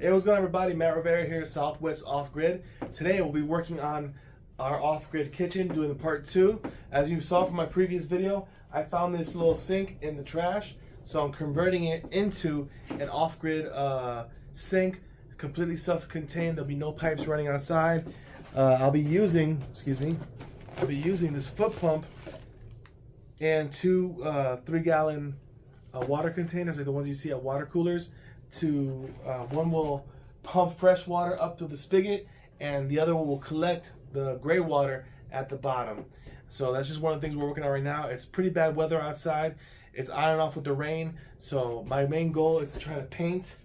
Hey, what's going on, everybody? Matt Rivera here, Southwest Off Grid. Today we'll be working on our off-grid kitchen, doing the part 2. As you saw from my previous video, I found this little sink in the trash, so I'm converting it into an off-grid sink, completely self-contained. There'll be no pipes running outside. I'll be using this foot pump and two 3-gallon water containers, like the ones you see at water coolers. One will pump fresh water up to the spigot, and the other one will collect the gray water at the bottom. So that's just one of the things we're working on right now. It's pretty bad weather outside. It's on and off with the rain. So my main goal is to try to paint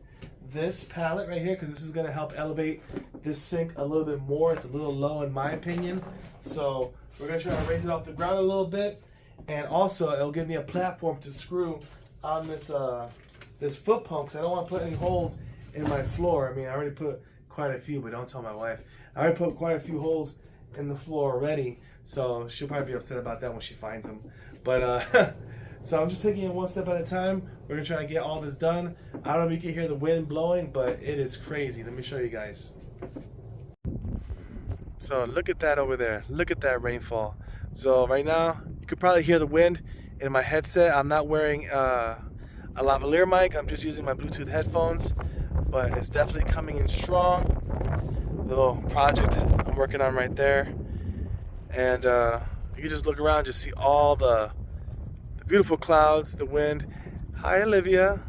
this pallet right here, because this is going to help elevate this sink a little bit more. It's a little low in my opinion. So we're going to try to raise it off the ground a little bit, and also it'll give me a platform to screw on this this foot pump, because I don't want to put any holes in my floor. I mean, I already put quite a few, but don't tell my wife. I already put quite a few holes in the floor already, so she'll probably be upset about that when she finds them. But so I'm just taking it one step at a time. We're gonna try to get all this done. I don't know if you can hear the wind blowing, but it is crazy. Let me show you guys. So look at that over there. Look at that rainfall. So right now, you could probably hear the wind in my headset. I'm not wearing a lavalier mic. I'm just using my Bluetooth headphones, but it's definitely coming in strong. Little project I'm working on right there, and you can just look around, just see all the beautiful clouds, the wind. Hi, Olivia.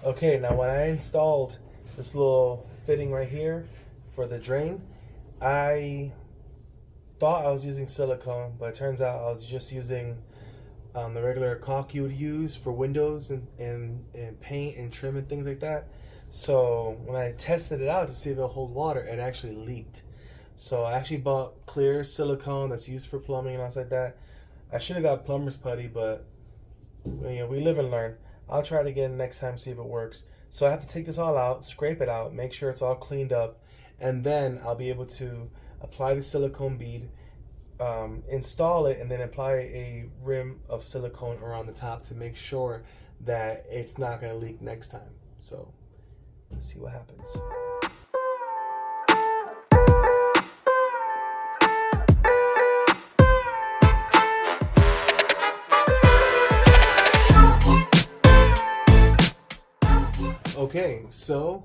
Okay, now when I installed this little fitting right here for the drain, I thought I was using silicone, but it turns out I was just using the regular caulk you would use for windows and paint and trim and things like that. So when I tested it out to see if it'll hold water, it actually leaked. So I actually bought clear silicone that's used for plumbing and stuff like that. I should have got plumber's putty, but you know, we live and learn. I'll try it again next time, see if it works. So I have to take this all out, scrape it out, make sure it's all cleaned up, and then I'll be able to apply the silicone bead, install it, and then apply a rim of silicone around the top to make sure that it's not going to leak next time. So let's see what happens. Okay, so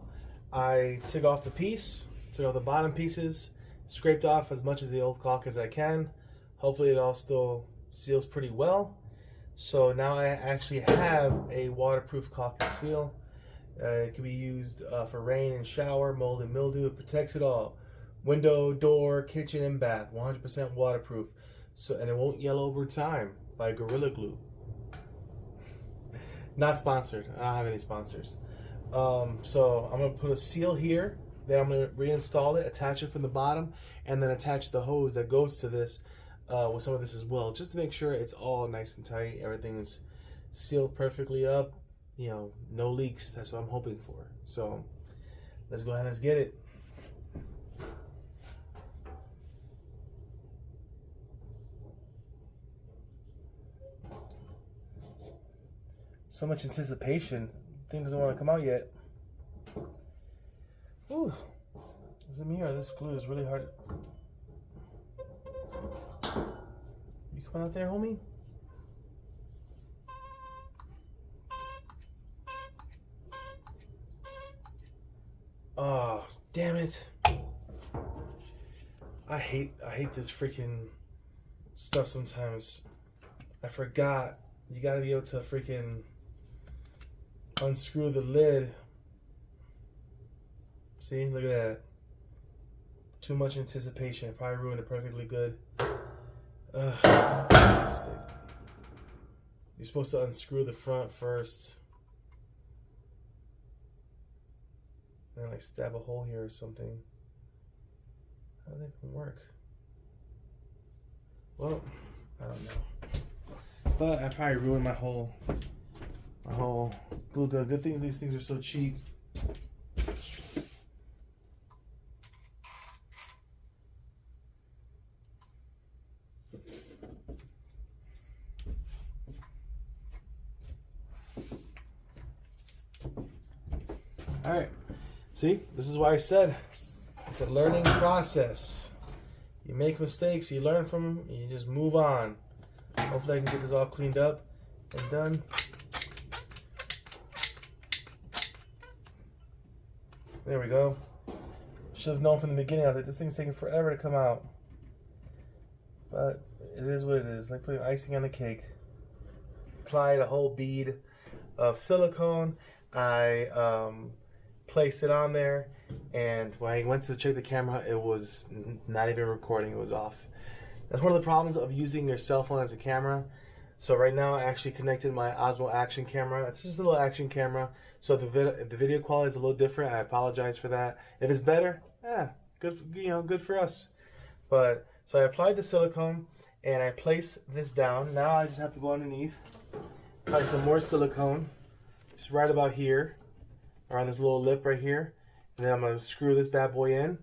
I took off the piece, took off the bottom pieces, scraped off as much of the old caulk as I can. Hopefully it all still seals pretty well. So now I actually have a waterproof caulk and seal. It can be used for rain and shower, mold and mildew. It protects it all. Window, door, kitchen, and bath. 100% waterproof. So, and it won't yellow over time by Gorilla Glue. Not sponsored. I don't have any sponsors. So I'm going to put a seal here. Then I'm going to reinstall it, attach it from the bottom, and then attach the hose that goes to this with some of this as well, just to make sure it's all nice and tight. Everything is sealed perfectly up. You know, no leaks. That's what I'm hoping for. So let's go ahead and let's get it. So much anticipation. Thing doesn't want to come out yet. Ooh. Is it me or this glue is really hard? You coming out there, homie? Oh, damn it. I hate this freaking stuff sometimes. I forgot. You gotta be able to freaking unscrew the lid. See, look at that. Too much anticipation. Probably ruined it perfectly good. You're supposed to unscrew the front first. And then like stab a hole here or something. How does that even work? Well, I don't know. But I probably ruined my whole glue gun. Good thing these things are so cheap. All right, See, this is why I said it's a learning process. You make mistakes, you learn from them, you just move on. Hopefully I can get this all cleaned up and done. There we go. Should have known from the beginning. I was like, this thing's taking forever to come out. But it is what it is. Like putting icing on the cake. Applied a whole bead of silicone. I placed it on there, and when I went to check the camera, it was not even recording. It was off. That's one of the problems of using your cell phone as a camera. So right now I actually connected my Osmo Action camera. It's just a little action camera. So the video quality is a little different. I apologize for that. If it's better, yeah, good, good for us. But so I applied the silicone and I placed this down. Now I just have to go underneath, apply some more silicone, just right about here, around this little lip right here. And then I'm gonna screw this bad boy in,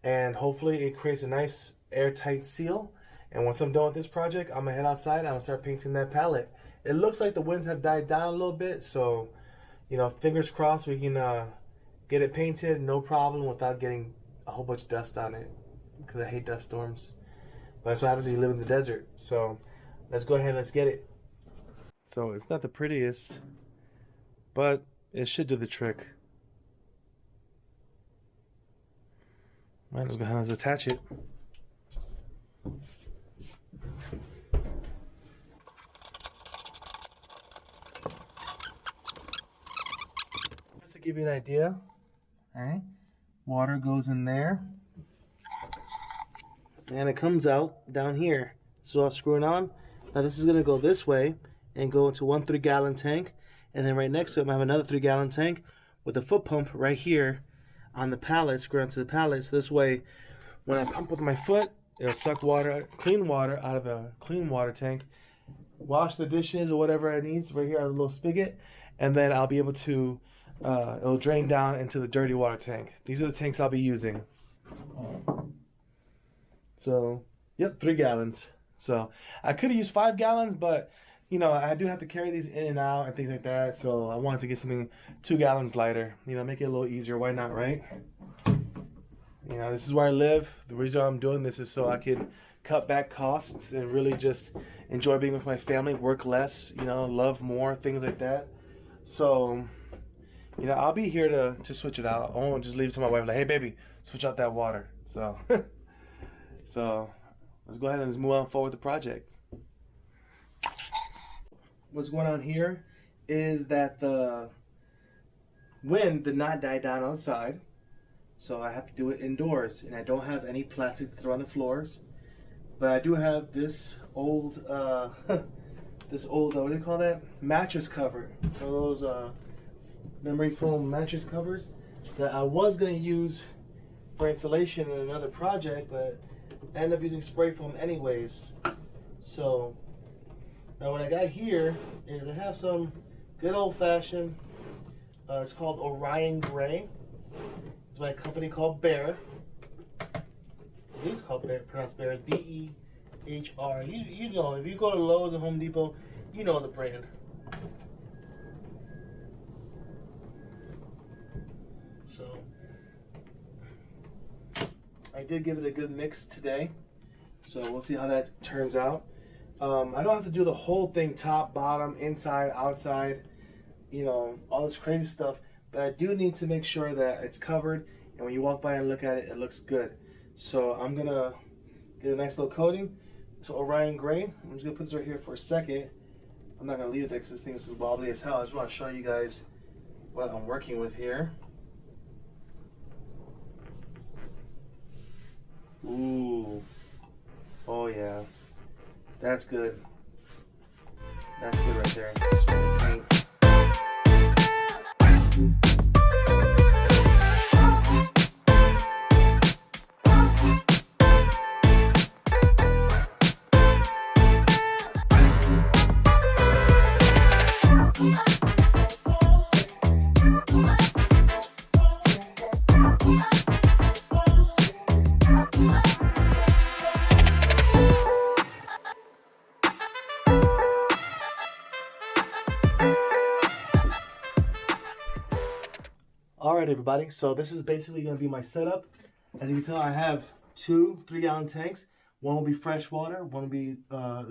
and hopefully it creates a nice airtight seal. And once I'm done with this project, I'm gonna head outside and I'm gonna start painting that pallet. It looks like the winds have died down a little bit, so fingers crossed we can get it painted, no problem, without getting a whole bunch of dust on it, because I hate dust storms. But that's what happens when you live in the desert. So let's go ahead and let's get it. So it's not the prettiest, but it should do the trick. Alright, let's go ahead and let's attach it. Just to give you an idea, alright, water goes in there, and it comes out down here. So I'll screw it on. Now this is going to go this way and go into one 3-gallon tank, and then right next to it I have another 3-gallon tank with a foot pump right here on the pallet, screw onto the pallet. So this way, when I pump with my foot, it'll suck water, clean water out of a clean water tank, wash the dishes or whatever it needs right here on a little spigot, and then I'll be able to, it'll drain down into the dirty water tank. These are the tanks I'll be using. So, yep, 3 gallons. So I could have used 5 gallons, but I do have to carry these in and out and things like that. So I wanted to get something 2 gallons lighter. Make it a little easier. Why not, right? This is where I live. The reason I'm doing this is so I can cut back costs and really just enjoy being with my family, work less, love more, things like that. So, I'll be here to switch it out. I won't just leave it to my wife like, hey baby, switch out that water. So, so let's go ahead and let's move on forward with the project. What's going on here is that the wind did not die down outside. So I have to do it indoors, and I don't have any plastic to throw on the floors, but I do have this old, what do you call that? Mattress cover. Those memory foam mattress covers that I was going to use for installation in another project, but I ended up using spray foam anyways. So now what I got here is I have some good old-fashioned, it's called Orion Gray. It's by a company called Behr. It is called Behr, pronounced Behr, B-E-H-R. You know, if you go to Lowe's and Home Depot, you know the brand. So, I did give it a good mix today. So we'll see how that turns out. I don't have to do the whole thing, top, bottom, inside, outside, all this crazy stuff. But I do need to make sure that it's covered, and when you walk by and look at it, it looks good. So I'm going to get a nice little coating. So Orion Gray, I'm just going to put this right here for a second. I'm not going to leave it there because this thing is wobbly as hell. I just want to show you guys what I'm working with here. Ooh. Oh yeah. That's good. That's good right there. Just want to paint. everybody. So this is basically going to be my setup. As you can tell, I have two 3-gallon tanks. One will be fresh water, one will be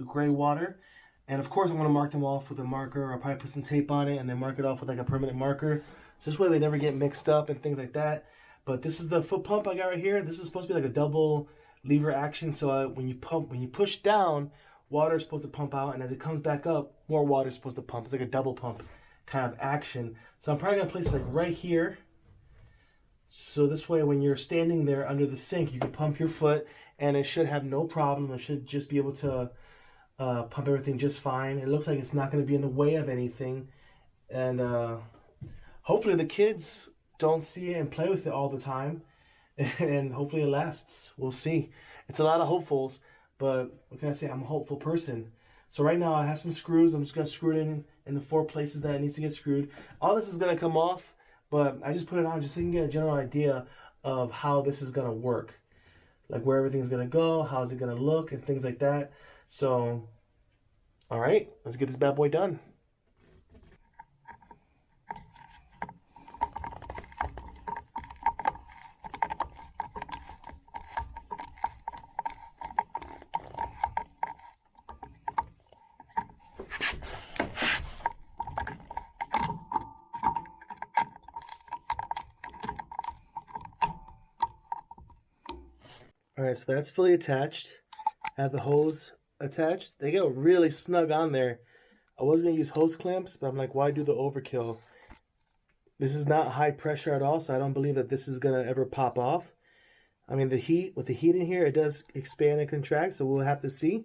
gray water. And of course I'm going to mark them off with a marker. I'll probably put some tape on it and then mark it off with like a permanent marker. So this way they never get mixed up and things like that. But this is the foot pump I got right here. This is supposed to be like a double lever action. So when you push down, water is supposed to pump out. And as it comes back up, more water is supposed to pump. It's like a double pump kind of action. So I'm probably going to place it like right here. So this way when you're standing there under the sink, you can pump your foot and it should have no problem. It should just be able to pump everything just fine. It looks like it's not going to be in the way of anything. And hopefully the kids don't see it and play with it all the time. And hopefully it lasts. We'll see. It's a lot of hopefuls, but what can I say? I'm a hopeful person. So right now I have some screws. I'm just going to screw it in the 4 places that it needs to get screwed. All this is going to come off, but I just put it on just so you can get a general idea of how this is going to work. Like where everything's going to go, how is it going to look, and things like that. So, all right, let's get this bad boy done. All right, so that's fully attached. I have the hose attached. They get really snug on there. I was going to use hose clamps, but I'm like, why do the overkill? This is not high pressure at all, so I don't believe that this is going to ever pop off. I mean, with the heat in here, it does expand and contract, so we'll have to see.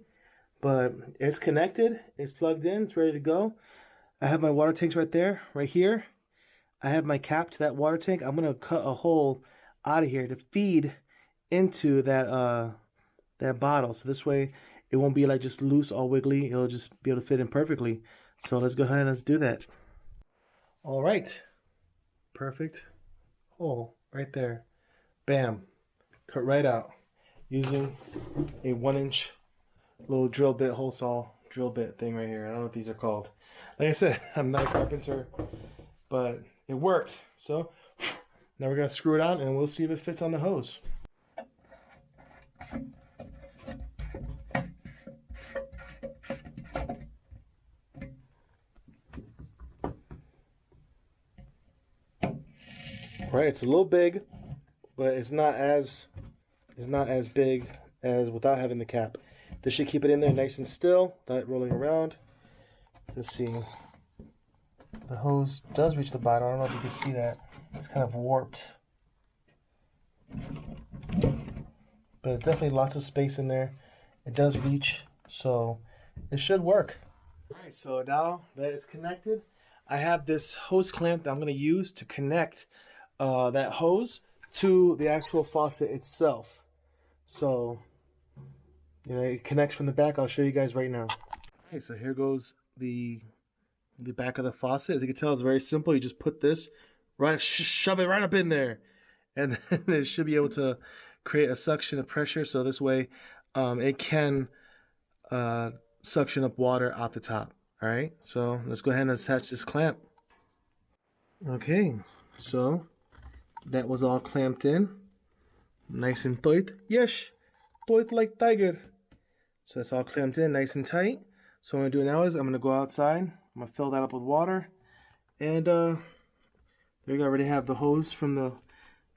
But it's connected. It's plugged in. It's ready to go. I have my water tanks right there, right here. I have my cap to that water tank. I'm going to cut a hole out of here to feed into that that bottle, so this way it won't be like just loose, all wiggly. It'll just be able to fit in perfectly. So let's go ahead and let's do that. All right, perfect hole right there. Bam, cut right out using a 1-inch little drill bit, hole saw drill bit thing right here. I don't know what these are called. Like I said, I'm not a carpenter, but it worked. So now we're gonna screw it on and we'll see if it fits on the hose. Right, it's a little big, but it's not as big as without having the cap. This should keep it in there nice and still, without rolling around. Let's see. The hose does reach the bottom. I don't know if you can see that. It's kind of warped. But there's definitely lots of space in there. It does reach, so it should work. Alright, so now that it's connected, I have this hose clamp that I'm going to use to connect that hose to the actual faucet itself. So, you know, it connects from the back. I'll show you guys right now. Okay, so here goes the back of the faucet. As you can tell, it's very simple. You just put this right, shove it right up in there, and then it should be able to create a suction of pressure. So this way, it can suction up water out the top. All right. So let's go ahead and attach this clamp. Okay. So that was all clamped in, nice and tight. Yes, tight like tiger. So that's all clamped in, nice and tight. So what I'm gonna do now is I'm gonna go outside. I'm gonna fill that up with water, and there you go. I already have the hose from the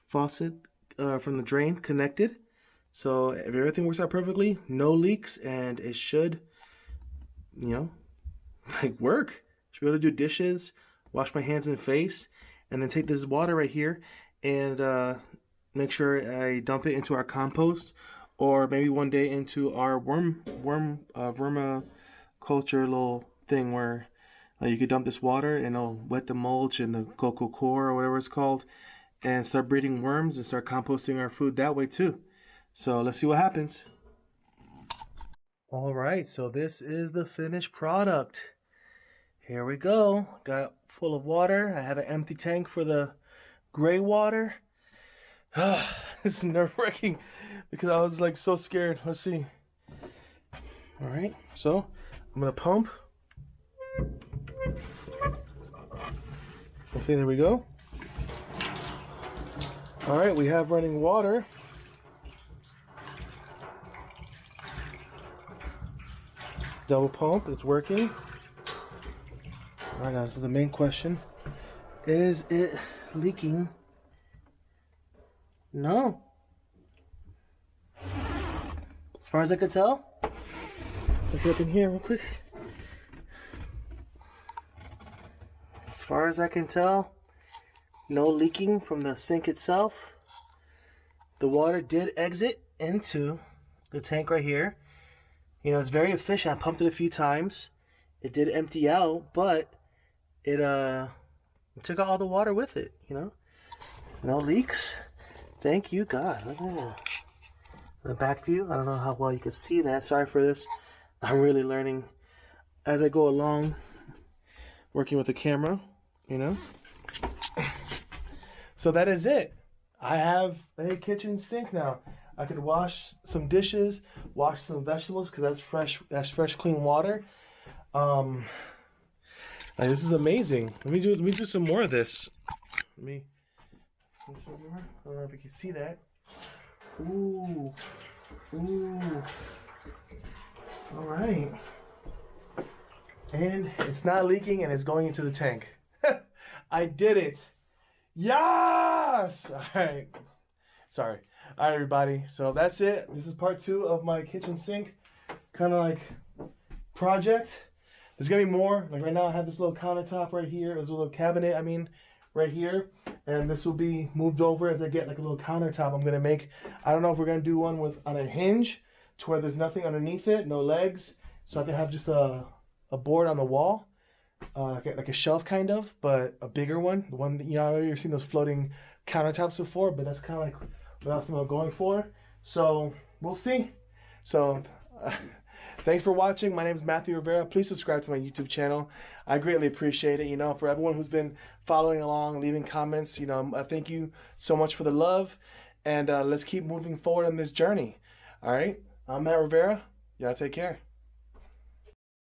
faucet, from the drain connected. So if everything works out perfectly, no leaks, and it should, you know, like work. Should be able to do dishes, wash my hands and face, and then take this water right here and make sure I dump it into our compost, or maybe one day into our vermiculture little thing where you could dump this water and it'll wet the mulch and the cocoa core or whatever it's called, and start breeding worms and start composting our food that way too. So let's see what happens. All right, so this is the finished product. Here we go. Got full of water. I have an empty tank for the gray water. This is nerve-wracking because I was like so scared. Let's see. All right, so I'm gonna pump. Okay, there we go. All right, we have running water. Double pump, it's working. All right, now this is the main question. Is it leaking? No. As far as I could tell. Let's look in here real quick. As far as I can tell, no leaking from the sink itself. The water did exit into the tank right here. You know, it's very efficient. I pumped it a few times. It did empty out, but it took out all the water with it, you know. No leaks. Thank you, God. Look at that. The back view, I don't know how well you can see that. Sorry for this. I'm really learning as I go along, working with the camera, you know. So that is it. I have a kitchen sink now. I could wash some dishes, wash some vegetables because that's fresh, clean water. This is amazing. Let me do some more of this. I don't know if you can see that. Ooh. All right. And it's not leaking and it's going into the tank. I did it. Yes! All right. Sorry. All right, everybody. So that's it. This is part 2 of my kitchen sink kind of like project. There's going to be more. Like right now I have this little countertop right here. There's a little cabinet, right here. And this will be moved over as I get like a little countertop I'm going to make. I don't know if we're going to do one on a hinge to where there's nothing underneath it, no legs. So I can have just a board on the wall. Like a shelf kind of, but a bigger one. The one that, you know, I know you've seen those floating countertops before, but that's kind of like what else I'm going for. So we'll see. So thanks for watching. My name is Matthew Rivera. Please subscribe to my YouTube channel. I greatly appreciate it. You know, for everyone who's been following along, leaving comments, you know, I thank you so much for the love. And let's keep moving forward on this journey. All right. I'm Matt Rivera. Y'all take care.